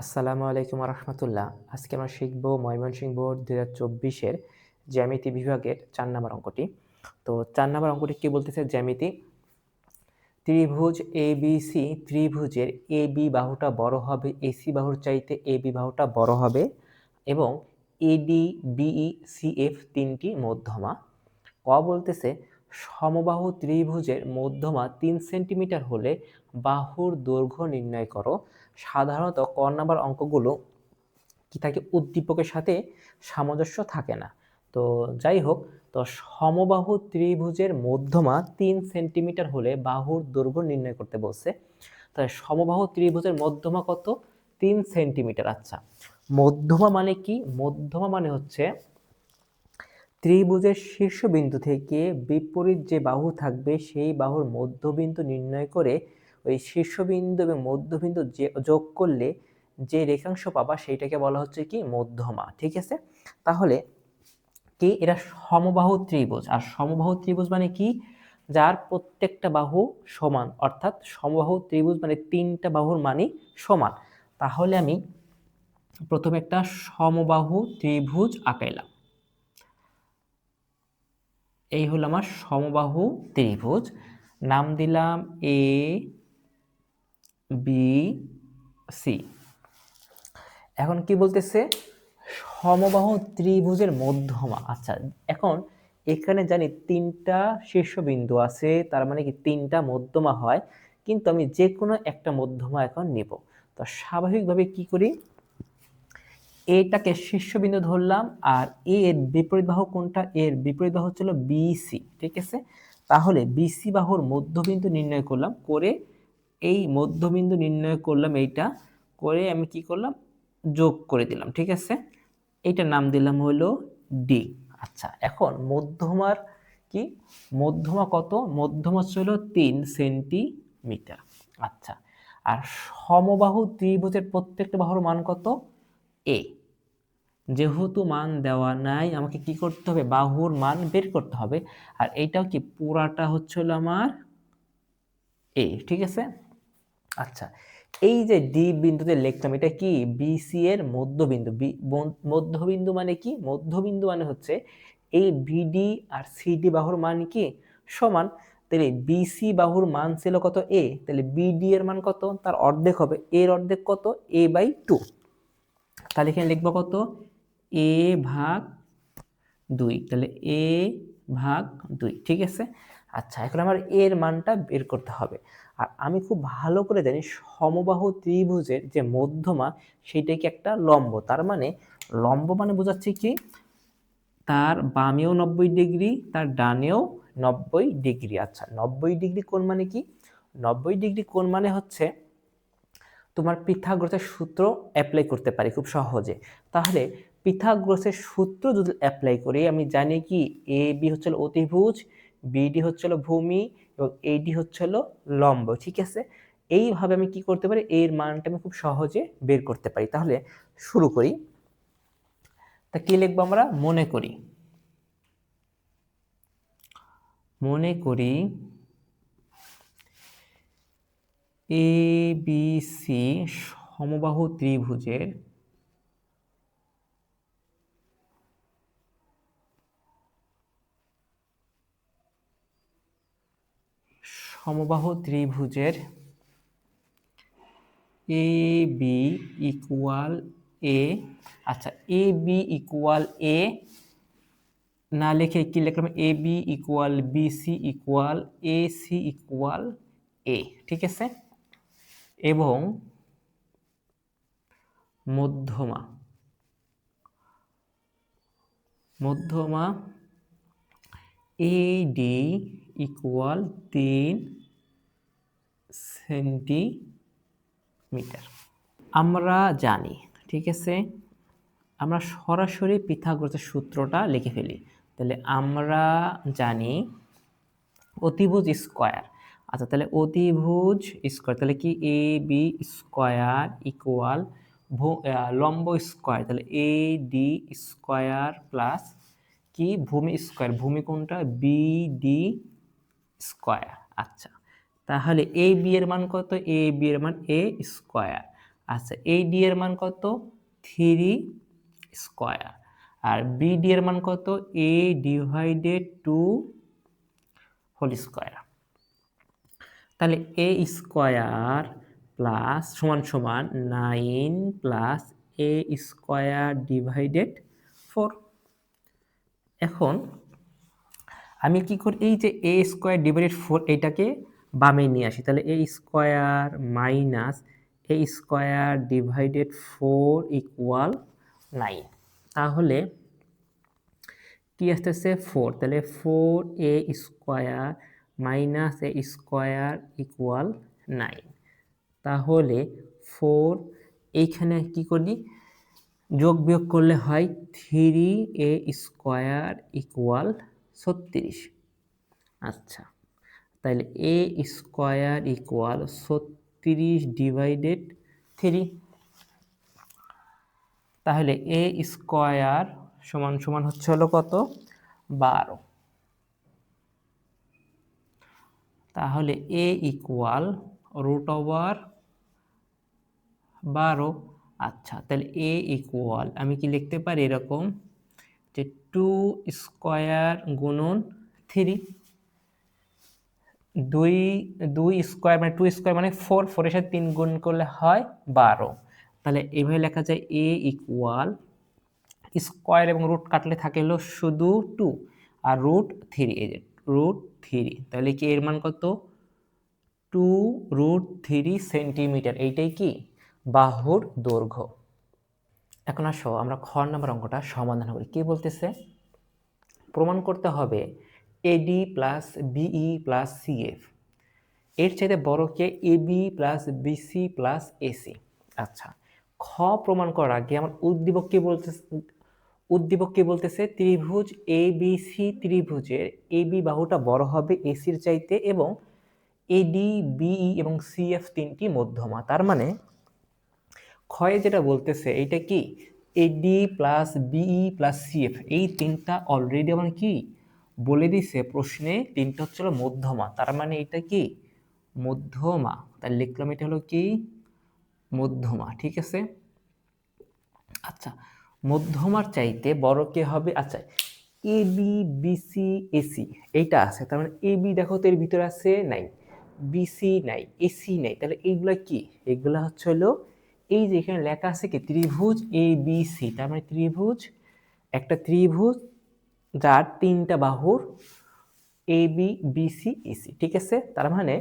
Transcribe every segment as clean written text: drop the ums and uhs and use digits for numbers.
আসসালামু আলাইকুম রহমতুল্লাহ। আজকে আমরা শিখব ময়মনসিংহ বোর্ড ২০২৪-এর জ্যামিতি বিভাগের ৪ নম্বর অঙ্কটি। তো ৪ নম্বর অঙ্কটি কি বলতেছে? জ্যামিতি ত্রিভুজ এবিসি ত্রিভুজের এবি বাহুটা বড় হবে এসি বাহুর চাইতে এবি বাহুটা বড় হবে এবং এডি বিই সিএফ তিনটি মধ্যমা। ক বলতেছে সমবাহু ত্রিভুজের মধ্যমা ৩ সেন্টিমিটার হলে বাহুর দৈর্ঘ্য নির্ণয় করো। সাধারণত ক নাম্বার অঙ্কগুলো কি থাকে, উদ্দীপকের সাথে সামঞ্জস্য থাকে না। তো যাই হোক, তো সমবাহু ত্রিভুজের মধ্যমা ৩ সেন্টিমিটার হলে বাহুর দৈর্ঘ্য নির্ণয় করতে বলছে। তাহলে সমবাহু ত্রিভুজের মধ্যমা কত? ৩ সেন্টিমিটার। আচ্ছা, মধ্যমা মানে কি? মধ্যমা মানে হচ্ছে ত্রিভুজের শীর্ষবিন্দু থেকে বিপরীত যে বাহু থাকবে সেই বাহুর মধ্যবিন্দু নির্ণয় করে ওই শীর্ষবিন্দু এবং মধ্যবিন্দু যোগ করলে যে রেখাংশ পাবা সেইটাকে বলা হচ্ছে কি? মধ্যমা। ঠিক আছে, তাহলে কি এরা সমবাহু ত্রিভুজ। আর সমবাহু ত্রিভুজ মানে কি? যার প্রত্যেকটা বাহু সমান, অর্থাৎ সমবাহু ত্রিভুজ মানে 3টা বাহুর মানই সমান। তাহলে আমি প্রথমে একটা সমবাহু ত্রিভুজ আঁকাইলাম। এই হলো আমার সমবাহু ত্রিভুজ, নাম দিলাম এ বি সি। এখন কি বলতেছে? সমবাহু ত্রিভুজের মধ্যমা। আচ্ছা, এখন এখানে জানি 3টা শীর্ষবিন্দু আছে, তার মানে কি 3টা মধ্যমা হয়, কিন্তু আমি যে কোনো একটা মধ্যমা এখন নিব। তো স্বাভাবিকভাবে কি করি, এটাকে শীর্ষবিন্দু ধরলাম, আর এর বিপরীত বাহু কোনটা? এর বিপরীত বাহু হচ্ছিল বিসি। ঠিক আছে, তাহলে বিসি বাহুর মধ্যবিন্দু নির্ণয় করলাম, করে এই মধ্যবিন্দু নির্ণয় করলাম, এইটা করে আমি কি করলাম? যোগ করে দিলাম। ঠিক আছে, এইটার নাম দিলাম হলো ডি। আচ্ছা, এখন মধ্যমার কি? মধ্যমা কত? মধ্যমা ছিল 3 সেন্টিমিটার। আচ্ছা, আর সমবাহু ত্রিভুজের প্রত্যেকটা বাহুর মান কত? এ। যেহেতু মান দেওয়া নাই, আমাকে কি করতে হবে? বাহুর মান বের করতে হবে। আর এইটাও কি? পুরাটা হচ্ছিল আমার এ। ঠিক আছে, আচ্ছা, এই যে ডি বিন্দুতে লিখলাম, এটা কি? বিসি এর মধ্যবিন্দু। মধ্যবিন্দু মানে কি? মধ্যবিন্দু মানে হচ্ছে এই বিডি আর সিডি বাহুর মান কি? সমান। তাহলে বিসি বাহুর মান ছিল কত? এ। তাহলে বিডি এর মান কত? তার অর্ধেক হবে। এর অর্ধেক কত? a/2। তাহলে এখানে লিখবো কত? a/2। তাহলে a/2। ঠিক আছে, আচ্ছা, এখন আমার এর মানটা বের করতে হবে। আর আমি খুব ভালো করে জানি সমবাহু ত্রিভুজের যে মধ্যমা সেটা কি? একটা লম্ব। তার মানে লম্ব মানে বোঝাচ্ছে কি? তার বামেও 90 ডিগ্রি, তার ডানেও 90 ডিগ্রি। আচ্ছা, 90 ডিগ্রি কোণ মানে কি? 90 ডিগ্রি কোণ মানে হচ্ছে তোমার পিথাগোরাসের সূত্র অ্যাপ্লাই করতে পারি খুব সহজে। তাহলে পিথাগোরাসের সূত্র যদি অ্যাপ্লাই করি, আমি জানি কি? এ বি হচ্ছে অতিভুজ, বিডি হচ্ছে ভূমি এবং এইডি হচ্ছে লম্ব। ঠিক আছে, এইভাবে আমি কি করতে পারি? এর মানটা আমি খুব সহজে বের করতে পারি। তাহলে শুরু করি। তা কি লিখবো আমরা? মনে করি এ বি সি সমবাহু ত্রিভুজের সমবাহু ত্রিভুজের এ বি ইকুয়াল এ। আচ্ছা, এ বি ইকুয়াল এ না লিখে কি লিখলাম? A B equal BC equal A C equal A. ঠিক আছে, এবং মধ্যমা মধ্যমা এডি ইকুয়াল 3 সেন্টিমিটার। আমরা জানি, ঠিক আছে, আমরা সরাসরি পিথাগোরাসের সূত্রটা লিখে ফেলি। তাহলে আমরা জানি অতিভুজ স্কয়ার। আচ্ছা, তাহলে অতিভুজ স্কয়ার, তাহলে কি? এ বি স্কয়ার ইকুয়াল লম্ব স্কয়ার, তাহলে এ ডি স্কয়ার প্লাস কি? ভূমি স্কয়ার। ভূমি কোনটা? B D square. আচ্ছা, তাহলে এ বি এর মান কত? এ বি এর মান এ স্কয়ার, আচ্ছা AD এর মান কত 3 স্কয়ার, আর BD এর মান কত A ডিভাইডেড 2 হোল স্কয়ার। তাহলে A স্কয়ার প্লাস সমান সমান 9 প্লাস A স্কয়ার ডিভাইডেড 4। এখন আমি কি করি, এই যে A স্কয়ার ডিভাইডেড 4 এটাকে বামে নিয়ে আসি, তাহলে A square minus A square divided 4 equal 9। তাহলে কি আসতেছে 4, তাহলে 4A square minus A square equal 9। তাহলে 4 এইখানে কি করি, যোগ বিয়োগ করলে হয় 3A স্কয়ার ইকুয়াল 36। আচ্ছা তাহলে A স্কয়ার ইকুয়াল 36 ডিভাইডেড 3। তাহলে A স্কয়ার সমান সমান হচ্ছে হলো কত 12। তাহলে A ইকুয়াল রুট ওভার 12। আচ্ছা তাহলে A ইকুয়াল আমি কি লিখতে পারি এরকম যে 2 স্কয়ার গুণন 3, 2 স্কয়ার মানে 2 স্কয়ার মানে 4, 4 এর সাথে 3 গুণ করলে হয় 12। তাহলে এইভাবে লেখা যায় A ইকুয়াল স্কয়ার এবং রুট কাটলে থাকে হলো শুধু 2 আর রুট 3, এই যে রুট 3, তাহলে কি এর মান কত 2 রুট 3 সেন্টিমিটার। এইটাই কি বাহুর দৈর্ঘ্য। এখন আসো আমরা খ নম্বর অঙ্কটা সমাধান করি। কি বলতেছে, প্রমাণ করতে হবে AD plus BE plus CF এর চাইতে বড় কে AB plus BC plus AC। আচ্ছা খ প্রমাণ করার আগে আমার উদ্দীপক কি বলতেছে ত্রিভুজ ABC ত্রিভুজের AB বাহুটা বড় হবে AC এর চাইতে এবং AD BE এবং CF তিনটি মধ্যমা। তার মানে ক্ষয়ে যেটা বলতেছে এইটা কি AD plus BE plus CF এই তিনটা অলরেডি আমার কি বলে দিছে প্রশ্নে, তিনটা হচ্ছে মধ্যমা। তার মানে এটা কি মধ্যমা, তাই লিখলাম এটা হলো কি মধ্যমা। ঠিক আছে। আচ্ছা মধ্যমার চাইতে বড় কে হবে, আচ্ছা AB BC AC এইটা আছে, তার মানে AB দেখো তো এর ভিতরে আছে নাই, BC নাই, AC নাই, তাহলে এইগুলা কি, এইগুলা হচ্ছে হলো এই যে এখানে লেখা আছে কি ত্রিভুজ ABC, তার মানে ত্রিভুজ একটা ত্রিভুজ যার তিনটা বাহুর AB BC AC। ঠিক আছে, তার মানে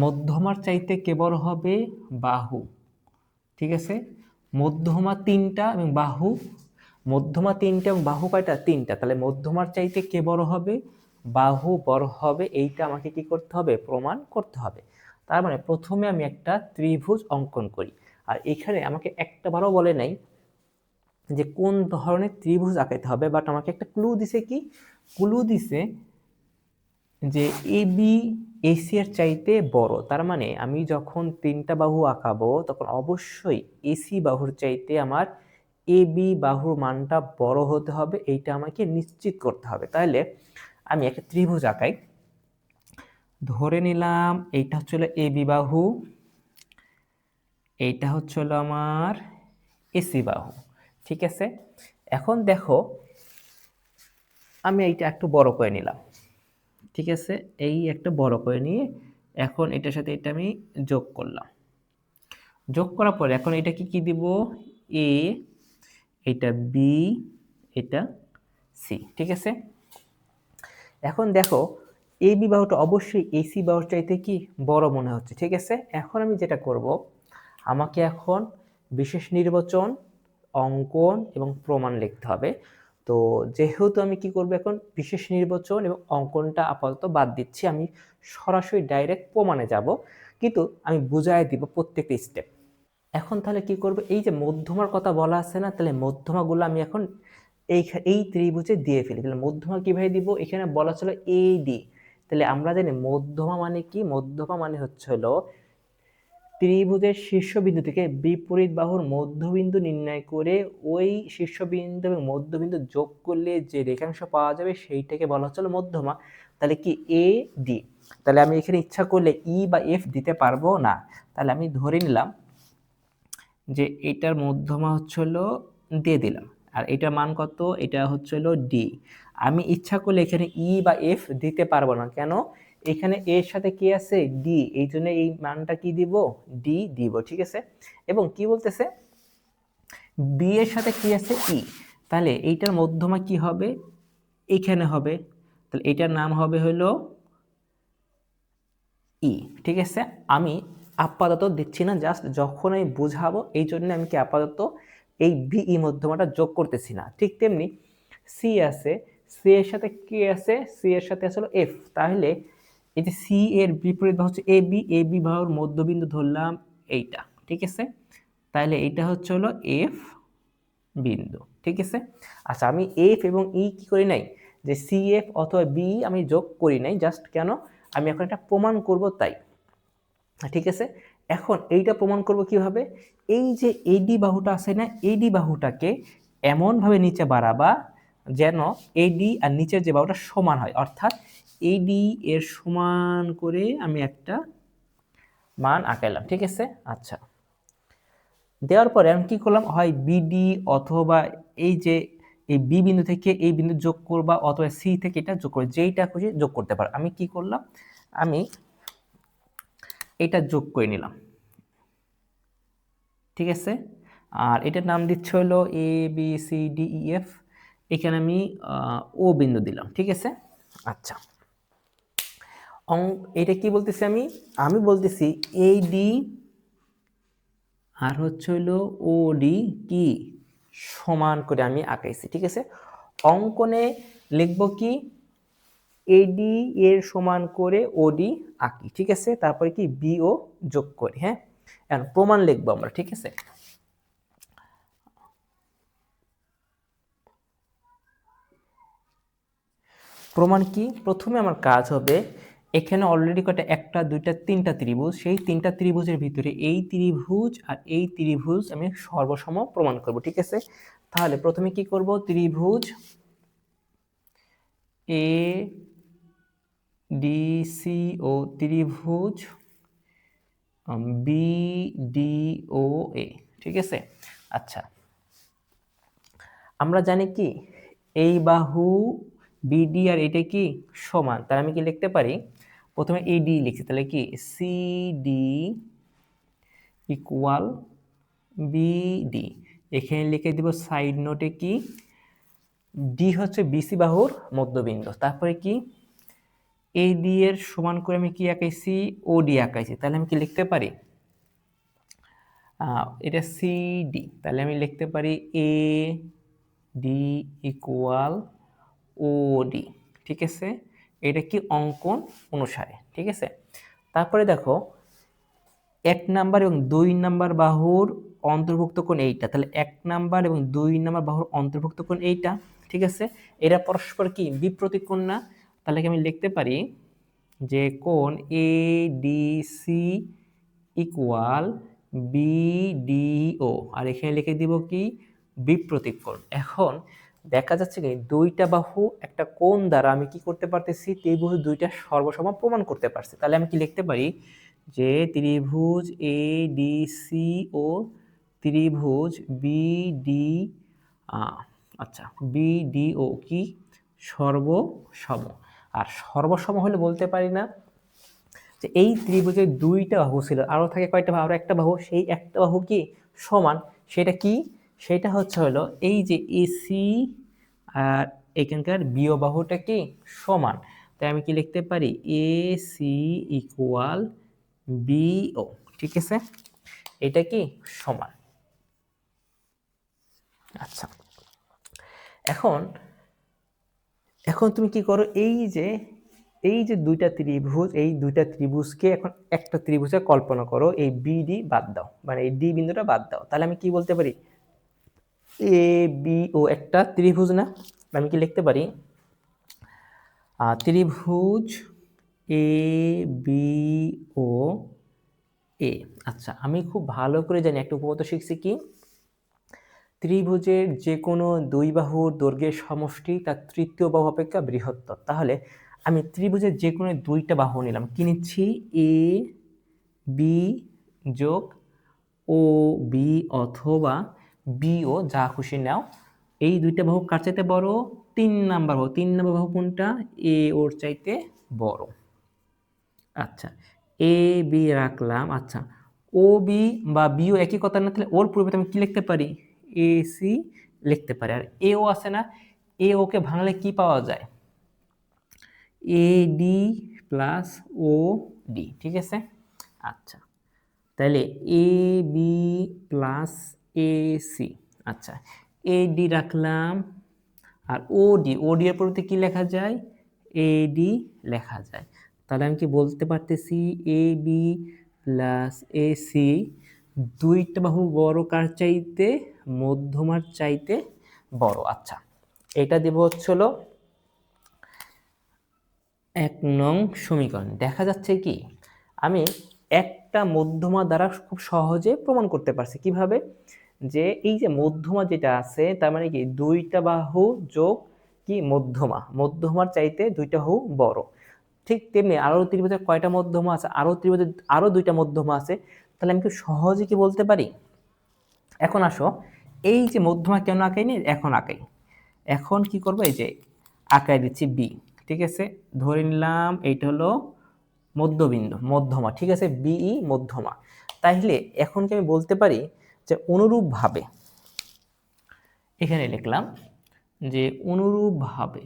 মধ্যমার চাইতে কে বড় হবে বাহু। ঠিক আছে, মধ্যমা তিনটা এবং বাহু, মধ্যমা তিনটা এবং বাহু কয়টা তিনটা, তাহলে মধ্যমার চাইতে কে বড় হবে বাহু বড় হবে। এইটা আমাকে কি করতে হবে প্রমাণ করতে হবে। তার মানে প্রথমে আমি একটা ত্রিভুজ অঙ্কন করি, আর এখানে আমাকে একটা বারও বলে নাই যে কোন ধরনের ত্রিভুজ আঁকাইতে হবে, বাট আমাকে একটা ক্লু দিছে, কি ক্লু দিছে যে AB AC এর চাইতে বড়। তার মানে আমি যখন তিনটা বাহু আঁকাবো তখন অবশ্যই AC বাহুর চাইতে আমার AB বাহুর মানটা বড় হতে হবে, এইটা আমাকে নিশ্চিত করতে হবে। তাহলে আমি একটা ত্রিভুজ আঁকাই, ধরে নিলাম এইটা হচ্ছিল AB বাহু, এইটা হচ্ছিল আমার AC বাহু। ঠিক আছে, এখন দেখো আমি এইটা একটু বড় করে নিলাম। ঠিক আছে, এই একটা বড় করে নিয়ে এখন এটার সাথে এটা আমি যোগ করলাম, যোগ করার পরে এখন এটা কি দিব A, এটা B, এটা C। ঠিক আছে, এখন দেখো AB বাহুটা অবশ্যই AC বাহুর চাইতে কি বড় মনে হচ্ছে। ঠিক আছে, এখন আমি যেটা করব, আমাকে এখন বিশেষ নির্বাচন, অঙ্কন এবং প্রমাণ লিখতে হবে। তো যেহেতু আমি কি করব এখন বিশেষ নির্বাচন এবং অঙ্কনটা আপাতত বাদ দিচ্ছি, আমি সরাসরি ডাইরেক্ট প্রমাণে যাব, কিন্তু আমি বুঝাই দিব প্রত্যেকটা স্টেপ। এখন তাহলে কি করব, এই যে মধ্যমার কথা বলা আছে না, তাহলে মধ্যমাগুলো আমি এখন এই ত্রিভুজে দিয়ে ফেলি। তাহলে মধ্যমা কিভাবে দিব, এখানে বলা ছিল AD, তাহলে আমরা জানি মধ্যমা মানে কি, মধ্যমা মানে হচ্ছে হলো ত্রিভুজের শীর্ষবিন্দু থেকে বিপরীত বাহুর মধ্যবিন্দু নির্ণয় করে ওই শীর্ষবিন্দু এবং মধ্যবিন্দু যোগ করলে যে রেখাংশ পাওয়া যাবে সেইটাকে বলা হচ্ছে মধ্যমা। তাহলে কি AD, তাহলে আমি এখানে ইচ্ছা করলে E বা F দিতে পারবো না, তাহলে আমি ধরে নিলাম যে এটার মধ্যমা হচ্ছে হলো দিয়ে দিলাম, আর এটার মান কত, এটা হচ্ছে হলো ডি। আমি ইচ্ছা করলে এখানে ই বা এফ দিতে পারবো না, কেন, এখানে এর সাথে কি আছে, ডি, এই জন্য এই মানটা কি দিব, ডি দিব, ঠিক আছে। এবং কি বলতেছে, বি এর সাথে কি আছে, ই, তাহলে এইটার মধ্যমা কি হবে, এইখানে হবে, তাহলে এটার নাম হবে হলো ই, ঠিক আছে। আমি আপাতত দিচ্ছি না, জাস্ট যখন আমি বুঝাবো এই জন্য আমি কি আপাতত এই বিই মধ্যমাটা যোগ করতেছি না। ঠিক তেমনি সি আছে, সি এর সাথে কি আছে, সি এর সাথে আসলে এফ, তাহলে এই যে সি এর বিপরীত বাহু হচ্ছে এ বি, এ বি বাহুর মধ্যবিন্দু ধরলাম এইটা, ঠিক আছে, তাহলে এইটা হচ্ছে হলো এফ বিন্দু, ঠিক আছে। আচ্ছা, আমি এফ এবং ই কি করি নাই, যে সি এফ অথবা বি আমি যোগ করি নাই, জাস্ট কেন, আমি এখন এটা প্রমাণ করব তাই, ঠিক আছে। এখন এইটা প্রমাণ করব কিভাবে, এই যে এডি বাহুটা আছে না, এডি বাহুটাকে এমনভাবে নিচে বাড়াবা যেন এডি আর নিচের যে বাহুটা সমান হয়, অর্থাৎ এডি এর সমান করে আমি একটা মান আঁকাইলাম, ঠিক আছে। আচ্ছা, দেওয়ার পরে আমি কি করলাম, হয় বিডি অথবা এই যে এই বি বিন্দু থেকে এই বিন্দু যোগ করবা, অথবা সি থেকে এটা যোগ করে, যেইটা খুশি যোগ করতে পারো। আমি কি করলাম, আমি এটা যোগ করে নিলাম, ঠিক আছে। আর এটার নাম দিচ্ছে হলো A B C D E F, এখানে আমি ও বিন্দু দিলাম, ঠিক আছে। আচ্ছা, এটা কি বলতেছি, আমি আমি বলতেছি এই ডি আর হচ্ছে হলো ও ডি কি সমান করে আমি আঁকাইছি, ঠিক আছে। অঙ্কনে লিখব কি, এডি এর সমান করে ওডি আঁকি, ঠিক আছে, তারপরে কি বিও যোগ করি, হ্যাঁ। এখন প্রমাণ লিখবো আমরা, ঠিক আছে। প্রমাণ কি, প্রথমে আমার কাজ হবে, এখানে অলরেডি কয়টা, একটা দুইটা তিনটা ত্রিভুজ, সেই তিনটা ত্রিভুজের ভিতরে এই ত্রিভুজ আর এই ত্রিভুজ আমি সর্বসম প্রমাণ করব, ঠিক আছে। তাহলে প্রথমে কি করব, ত্রিভুজ এ ডি সি ও ত্রিভুজ বি ডি ও এ, ঠিক আছে। আচ্ছা, আমরা জানি কি এই বাহু বিডি আর এটা কি সমান, তাহলে আমি কি লিখতে পারি, প্রথমে এডি লিখছি, তাহলে কি সিডি ইকুয়াল বিডি, এখানে লিখে দিব সাইড নোটে কি, ডি হচ্ছে বিসি বাহুর মধ্যবিন্দু, তারপরে কি এডি এর সমান করে আমি কি আঁকাইছি, ওডি আঁকাইছি, তাহলে আমি কি লিখতে পারি, এটা সিডি, তাহলে আমি লিখতে পারি এ ডি ইকুয়াল ওডি, ঠিক আছে। এটা কি অঙ্কন অনুসারে, ঠিক আছে। তারপরে দেখো, 1 নাম্বার এবং 2 নাম্বার বাহুর অন্তর্ভুক্ত কোণ এইটা, তাহলে 1 নাম্বার এবং 2 নাম্বার বাহুর অন্তর্ভুক্ত কোণ এইটা, ঠিক আছে। এরা পরস্পর কি বিপ্রতীক কোণ না, তাহলে আমি লিখতে পারি যে কোণ A D C equal BDO, আর এখানে লিখে দিব কি বিপ্রতীক কোণ। এখন দেখা যাচ্ছে কি দুইটা বাহু একটা কোণ দ্বারা আমি কি করতে পারতেছি, ত্রিভুজ দুইটা সর্বসম প্রমাণ করতে পারছি, তাহলে আমি কি লিখতে পারি যে ত্রিভুজ এ ডি সি ও ত্রিভুজ বিডি, আচ্ছা বিডিও কি সর্বসম। আর সর্বসম হলে বলতে পারি না যে এই ত্রিভুজের দুইটা বাহু ছিল, আরো থাকে কয়টা বাহু, আরো একটা বাহু, সেই একটা বাহু কি সমান, সেটা কি, সেটা হচ্ছে হলো এই যে এসি আর এখানকার বিও বাহুটা কি সমান, তাই আমি কি লিখতে পারি এ সি ইকুয়াল বিও, ঠিক আছে, এটা কি সমান। আচ্ছা, এখন এখন তুমি কি করো, এই যে দুইটা ত্রিভুজ, এই দুইটা ত্রিভুজকে এখন একটা ত্রিভুজে কল্পনা করো, এই বিডি বাদ দাও, মানে এই ডি বিন্দুটা বাদ দাও, তাহলে আমি কি বলতে পারি, এ বি ও একটা ত্রিভুজ না, আমি কি লিখতে পারি ত্রিভুজ এ বি ও এ। আচ্ছা, আমি খুব ভালো করে জানি, একটা উপপাদ্য শিখছি কি, ত্রিভুজের যে কোনো দুই বাহুর দৈর্ঘ্যের সমষ্টি তার তৃতীয় বাহু অপেক্ষা বৃহত্তর, তাহলে আমি ত্রিভুজের যে কোনো দুইটা বাহু নিলাম, কি নিচ্ছি, এ বি যোগ ও বি অথবা বিও, যা খুশি নাও। এই দুইটা বাহু কার চাইতে বড়? 3 নাম্বার বাহু। 3 নাম্বার বাহু কোনটা? এ ওর চাইতে বড়। আচ্ছা, এ বি রাখলাম। আচ্ছা, ও বি বা বিও একই কথা না, তাহলে ওর পরিবর্তে আমি কি লিখতে পারি? এ সি লিখতে পারি। আর এও আছে না, এ ওকে ভাঙলে কি পাওয়া যায়? A D plus O D. ঠিক আছে। আচ্ছা, তাহলে A B plus A C. আচ্ছা, এ ডি রাখলাম। আর ও ডি এর পরিবর্তে কি লেখা যায়? এ ডি লেখা যায়। তাহলে আমি কি বলতে পারতেছি? এ বি প্লাস এ সি দুইটা বাহু বড় কার চাইতে? মধ্যমার চাইতে বড়। আচ্ছা, এটা দেব হচ্ছিল 1 নং সমীকরণ। দেখা যাচ্ছে কি আমি একটা মধ্যমা দ্বারা খুব সহজে প্রমাণ করতে পারছি। কিভাবে? যে এই যে মধ্যমা যেটা আছে, তার মানে কি দুইটা বাহু যোগ কি মধ্যমা, মধ্যমার চাইতে দুইটা বাহু বড়। ঠিক তেমনি আরো ত্রিভুজে কয়টা মধ্যমা আছে? আরো ত্রিভুজে আরো দুইটা মধ্যমা আছে। তাহলে আমি কি সহজে কি বলতে পারি? এখন আসো, এই যে মধ্যমা কেন আঁকাইনি? এখন আঁকাই। এখন কি করবো? এই যে আঁকাই দিচ্ছি বি। ঠিক আছে, ধরে নিলাম এইটা হলো মধ্যবিন্দু, মধ্যমা। ঠিক আছে, বিই মধ্যমা। তাইলে এখন কি আমি বলতে পারি যে অনুরূপভাবে, এখানে লিখলাম যে অনুরূপভাবে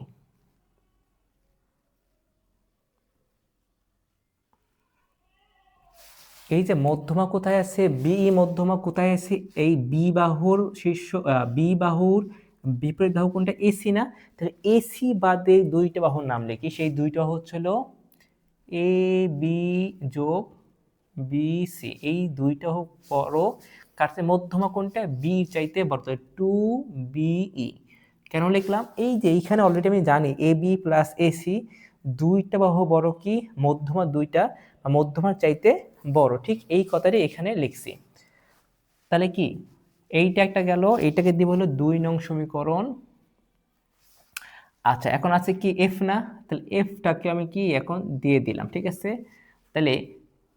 এই যে মধ্যমা কোথায় আছে? বিই মধ্যমা কোথায় আছে? এই বি বাহুর শীর্ষ, বি বাহুর বিপরীত বাহু কোনটা? এসি না? তাহলে এসি বাদে দুইটা বাহুর নাম লিখি। সেই দুইটা হচ্ছিল এ বি যোগ বি সি। এই দুইটা হোক বড় কার চেয়ে? মধ্যমা কোনটা? বি চাইতে বড়। Two BE. কেন লিখলাম? এই যে এইখানে অলরেডি আমি জানি এ বি প্লাস এসি দুইটা বাহু বড় কি মধ্যমা, দুইটা মধ্যমার চাইতে বড়। ঠিক এই কথাটি এখানে লিখছি। তাহলে কি এইটা একটা গেল, এইটাকে দিব হলো 2 নং সমীকরণ। আচ্ছা, এখন আছে কি এফ না? তাহলে এফটাকে আমি কি এখন দিয়ে দিলাম। ঠিক আছে, তাহলে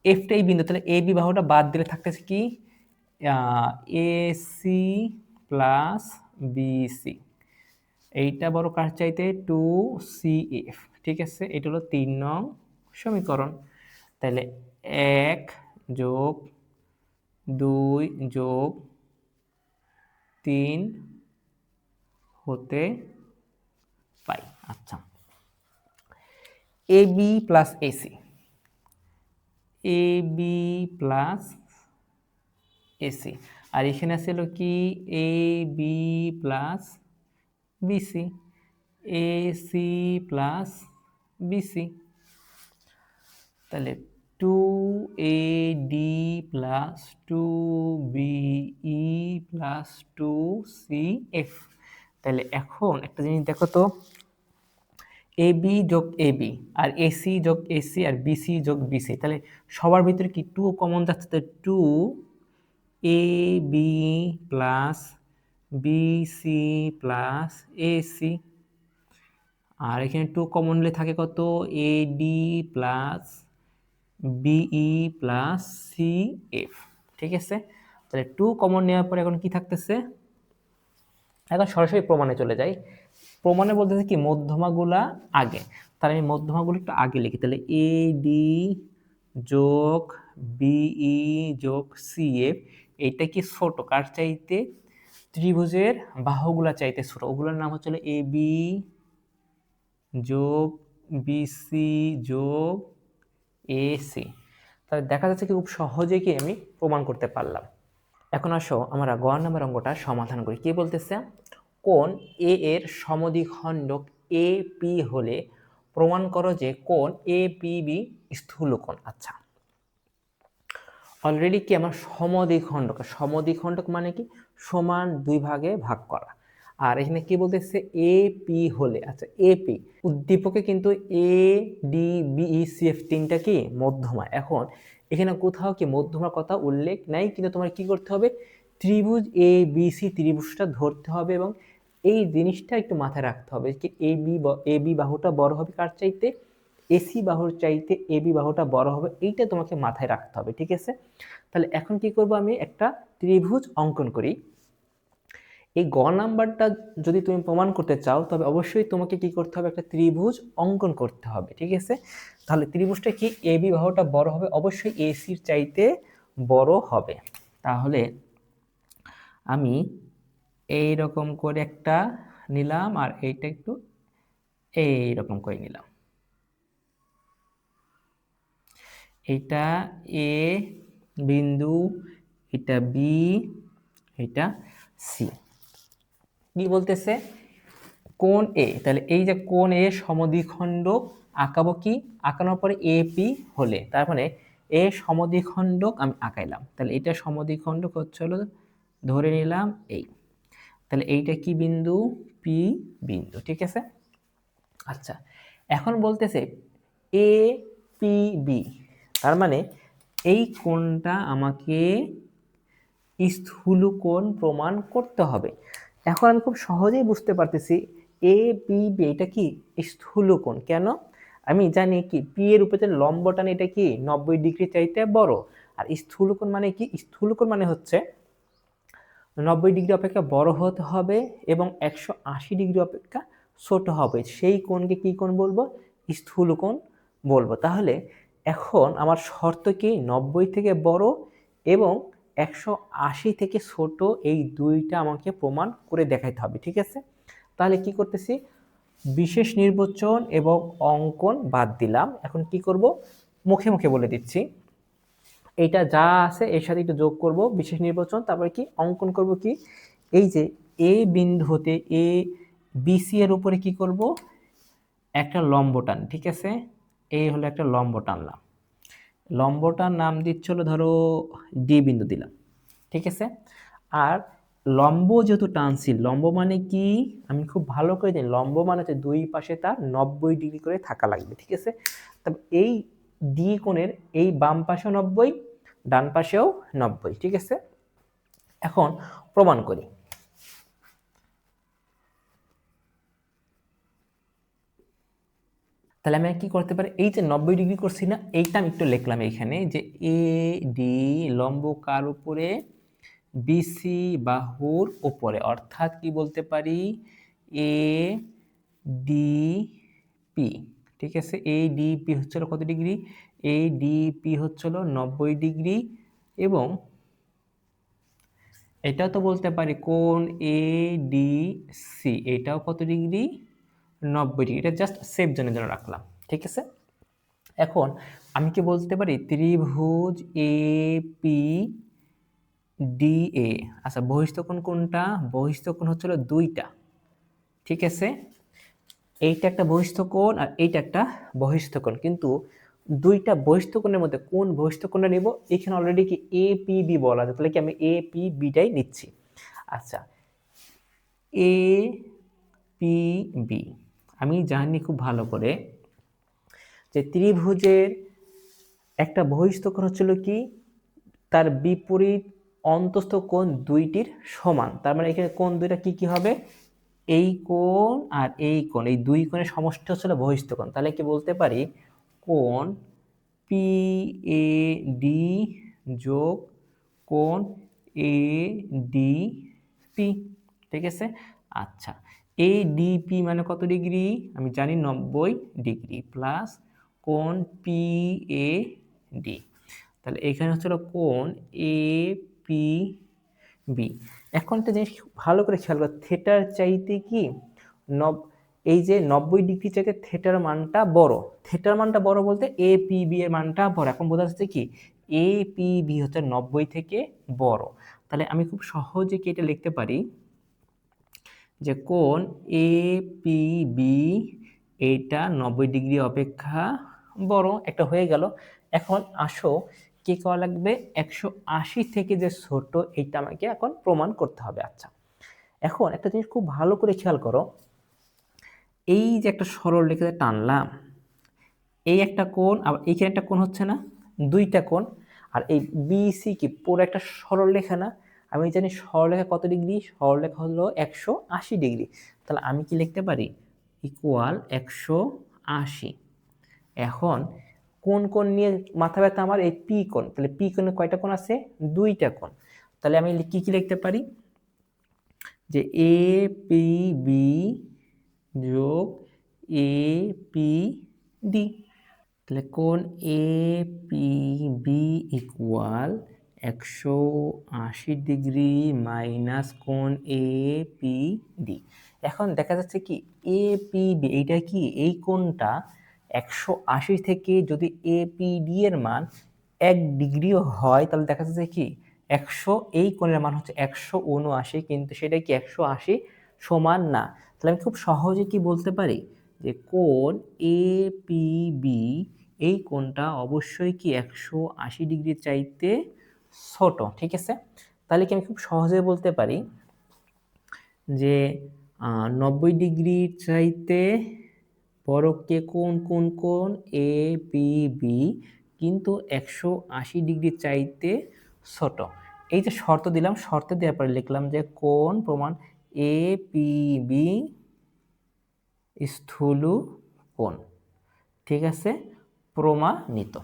এফটা এই বিন্দু, তাহলে এ বি বাহুটা বাদ দিলে থাকতেছে কি? A C plus BC. এইটা বড় কার চাইতে? Two C F. ঠিক আছে, এটা হলো 3 নং সমীকরণ। তাহলে 1+2+3 হতে পাই। আচ্ছা, A B plus AC, A B plus AC, আর এখানে আছে হলো কি A B plus BC, A C plus BC. তাহলে 2AD plus 2BE plus 2CF। তাহলে এখন একটা জিনিস দেখো তো, AB যোগ AB আর AC যোগ AC আর BC যোগ BC, তাহলে সবার ভিতরে কি 2 কমন যাচ্ছে? তো 2AB plus BC plus AC। আর এখানে 2 কমন নিলে থাকে কত? AD plus BE plus CF. ঠিক আছে, তাহলে 2 কমন নেওয়ার পরে এখন কি থাকতেছে? এখন সরাসরি প্রমাণে চলে যাই। প্রমাণে বলতেছে কি মধ্যমাগুলা আগে। তাহলে আমি মধ্যমাগুলো একটু আগে লিখি। তাহলে এ ডি যোগ বিই যোগ সিএফ, এইটা কি ছোট কার চাইতে? ত্রিভুজের বাহুগুলা চাইতে ছোট। ওগুলোর নাম হচ্ছে এ বি যোগ বিসি যোগ এসি। তাহলে দেখা যাচ্ছে কি খুব সহজে কি আমি প্রমাণ করতে পারলাম। এখন আসো আমরা গ নম্বর অঙ্কটা সমাধান করি। কি বলতেছে? কোণ এ এর সমদ্বিখণ্ডক এ পি হলে প্রমাণ করো যে কোণ এ পি বি স্থূলকোণ। আচ্ছা, অলরেডি কি আমার সমদ্বিখণ্ডক, সমদ্বিখণ্ডক মানে কি সমান দুই ভাগে ভাগ করা। আর এখানে কি বলতেছে? এ পি হলে, আচ্ছা এ পি উদ্দীপকে কিন্তু A D BE C F তিনটা কি মধ্যমা। এখন এখানে কোথাও কি মধ্যমার কথা উল্লেখ নাই, কিন্তু তোমার কি করতে হবে? ত্রিভুজ এ বি সি ত্রিভুজটা ধরতে হবে এবং এই জিনিসটা একটু মাথায় রাখতে হবে যে এ বি বাহুটা বড় হবে কার চাইতে? এসি বাহুর চাইতে এবি বাহুটা বড় হবে, এইটা তোমাকে মাথায় রাখতে হবে, ঠিক আছে? তাহলে এখন কি করব, আমি একটা ত্রিভুজ অঙ্কন করি। এই গ নাম্বারটা যদি তুমি প্রমাণ করতে চাও তবে অবশ্যই তোমাকে কি করতে হবে, একটা ত্রিভুজ অঙ্কন করতে হবে, ঠিক আছে? তাহলে ত্রিভুজটা কি, এবি বাহুটা বড় হবে, অবশ্যই এসির চাইতে বড় হবে। তাহলে আমি এই রকম করে একটা নিলাম আর এইটা একটু এই রকম করে নিলাম। এটা এ বিন্দু, এটা বি, এটা সি। কি বলতেছে, কোণ এ, তাহলে এই যে কোণ এ সমদ্বিখণ্ডক আঁকাবো, কি আঁকানোর পরে এপি হলে, তার মানে এ সমদ্বিখণ্ডক আমি আঁকাইলাম, তাহলে এটা সমদ্বিখণ্ডক হচ্ছে হলো, ধরে নিলাম এই, তাহলে এইটা কি বিন্দু, পি বিন্দু, ঠিক আছে? আচ্ছা, এখন বলতেছে এ পি বি, তার মানে এই কোণটা আমাকে স্থূলকোণ প্রমাণ করতে হবে। এখন আমি খুব সহজেই বুঝতে পারতেছি এ পি বি এটা কি স্থূলকোণ। কেন? আমি জানি কি পি এর উপরে যে লম্বটান এটা কি 90 ডিগ্রি চাইতে বড়, আর স্থূলকোণ মানে কি, স্থূলকোণ মানে হচ্ছে 90 ডিগ্রি অপেক্ষা বড় হতে হবে এবং 180 ডিগ্রি অপেক্ষা ছোট হবে, সেই কোণকে কি কোণ বলবো, স্থূলকোণ বলবো। তাহলে এখন আমার শর্ত কি, 90 থেকে বড় এবং 180 থেকে ছোট, এই দুইটা আমাকে প্রমাণ করে দেখাইতে হবে, ঠিক আছে? তাহলে কি করতেছি, বিশেষ নির্বাচন এবং অঙ্কন বাদ দিলাম। এখন কি করব, মুখে মুখে বলে দিচ্ছি, এইটা যা আছে এর সাথে একটু যোগ করব, বিশেষ নির্বাচন, তারপরে কি অঙ্কন করব, কি এই যে এ বিন্দু হতে এ বিসি এর উপরে কি করব, একটা লম্ব টান, ঠিক আছে? এই হলো একটা লম্ব টানলাম, লম্বটার নাম দিচ্ছিল ধরো ডি বিন্দু দিলাম, ঠিক আছে? আর লম্ব যেহেতু টানছি, লম্ব মানে কি, আমি খুব ভালো করে জানি লম্ব মানে হচ্ছে দুই পাশে তার 90 ডিগ্রি করে থাকা লাগবে, ঠিক আছে? তবে এই ডি কোণের এই বাম পাশেও 90, ডান পাশেও 90, ঠিক আছে? এখন প্রমাণ করি। তাহলে আমি কি করতে পারি, এই যে 90 ডিগ্রি করছি না, এইটা আমি একটু লিখলাম এইখানে যে এ ডি লম্ব কার উপরে, বিসি বাহুর উপরে, অর্থাৎ কি বলতে পারি, এ ডি পি, ঠিক আছে? এ ডি পি হচ্ছিল কত ডিগ্রি, এ ডি পি হচ্ছিল 90 ডিগ্রি, এবং এটাও তো বলতে পারি কোণ এ ডি সি, এটাও কত ডিগ্রি, 90 ডিগ্রি। এটা জাস্ট সেভ জনের জন্য রাখলাম, ঠিক আছে? এখন আমি কি বলতে পারি, ত্রিভুজ এ পি ডি এ, আচ্ছা বহিস্থ কোণ কোনটা, বহিস্থ কোণ হচ্ছিল দুইটা, ঠিক আছে? এইটা একটা বহিস্থ কোণ আর এইটা একটা বহিস্থ কোণ, কিন্তু দুইটা বহিস্থ কোণের মধ্যে কোন বহিস্থ কোণটা নিব, এখানে অলরেডি কি এ পি বি বলা আছে, তাহলে কি আমি এ পি বিটাই নিচ্ছি। আচ্ছা, এ পি বি আমি জানি খুব ভালো করে যে ত্রিভুজের একটা বহিস্থ কোণ হচ্ছিল কি, তার বিপরীত অন্তস্থ কোণ দুইটির সমান, তার মানে এখানে কোণ দুইটা কি কি হবে, এই কোণ আর এই কোণ, এই দুই কোণের সমষ্টি হচ্ছিল বহিস্থ কোণ। তাহলে কি বলতে পারি, কোণ পি এ ডি যোগ কোণ এ ডি পি, ঠিক আছে? আচ্ছা, এ ডি পি মানে কত ডিগ্রি, আমি জানি 90 ডিগ্রি, প্লাস কোণ পি এ ডি, তাহলে এখানে হচ্ছিল কোণ এ পি বি। এখন একটা জিনিস ভালো করে খেয়াল করো, থিটার চাইতে কি এই যে 90 ডিগ্রি চাইতে থিটার মানটা বড়, থিটার মানটা বড় বলতে এ পি বি এর মানটা বড়। এখন বোঝা যাচ্ছে কি এ পি বি হচ্ছে 90 থেকে বড়, তাহলে আমি খুব সহজে কি এটা লিখতে পারি যে কোণ এ পি বি এইটা 90 ডিগ্রি অপেক্ষা বড়, একটা হয়ে গেল। এখন আসো কি করা লাগবে, 180 থেকে যে ছোট এইটা আমাকে এখন প্রমাণ করতে হবে। আচ্ছা, এখন একটা জিনিস খুব ভালো করে খেয়াল করো, এই যে একটা সরল রেখা টানলাম, এই একটা কোণ আবার এইখানে একটা কোণ হচ্ছে না, দুইটা কোণ, আর এই বিসি কি পুরো একটা সরলরেখা না, আমি জানি সরলরেখা কত ডিগ্রি, সরলরেখা হলো 180 ডিগ্রি, তাহলে আমি কি লিখতে পারি, ইকুয়াল 180, এখন কোন কোণ নিয়ে মাথা ব্যথা আমার? এই পি কোণ। তাহলে পি কোণে কয়টা কোণ আছে? দুইটা কোণ। তাহলে আমি কি কি লিখতে পারি? যে এ পি বি যোগ এ পি ডি। তাহলে কোণ A P B equal 180 minus কোণ এ পি ডি। এখন দেখা যাচ্ছে কি এ পি বি এইটা কি, এই কোণটা 180 থেকে যদি এ পি ডি এর মান 1 ডিগ্রিও হয় তাহলে দেখা যাচ্ছে কি 100, এই কোণের মান হচ্ছে 179, কিন্তু সেটা কি 180 সমান না। তাহলে আমি খুব সহজে কি বলতে পারি যে কোণ এ পি বি এই কোণটা অবশ্যই কি 180 ডিগ্রির চাইতে ছোট, ঠিক আছে। তাহলে কি আমি খুব সহজে বলতে পারি যে 90 ডিগ্রির চাইতে বড় কে কোণ? কোন কোণ? এ পি বি, কিন্তু 180 ডিগ্রির চাইতে ছোট। এই যে শর্ত দিলাম, শর্ত দেওয়ার পরে লিখলাম যে কোণ প্রমাণ এ পি বি স্থূল কোণ, ঠিক আছে, প্রমাণিত।